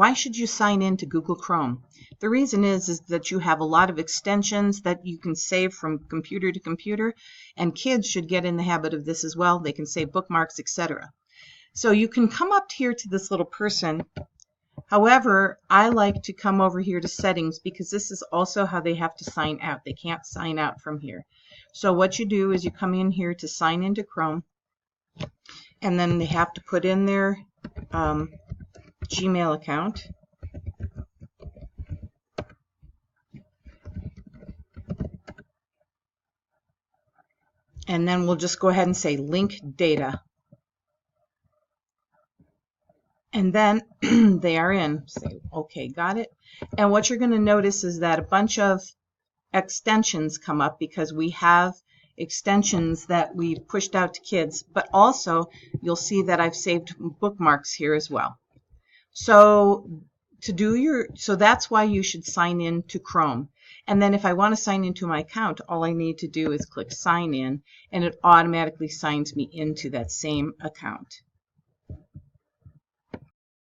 why should you sign in to Google Chrome? The reason is that you have a lot of extensions that you can save from computer to computer, and kids should get in the habit of this as well. They can save bookmarks, etc. So you can come up here to this little person. However, I like to come over here to settings because this is also how they have to sign out. They can't sign out from here. So what you do is you come in here to sign into Chrome, and then they have to put in their Gmail account. And then we'll just go ahead and say link data. And then they are in. Say, okay, got it. And what you're going to notice is that a bunch of extensions come up because we have extensions that we've pushed out to kids, but also you'll see that I've saved bookmarks here as well. So that's why you should sign in to Chrome. And then if I want to sign into my account, all I need to do is click sign in, and it automatically signs me into that same account.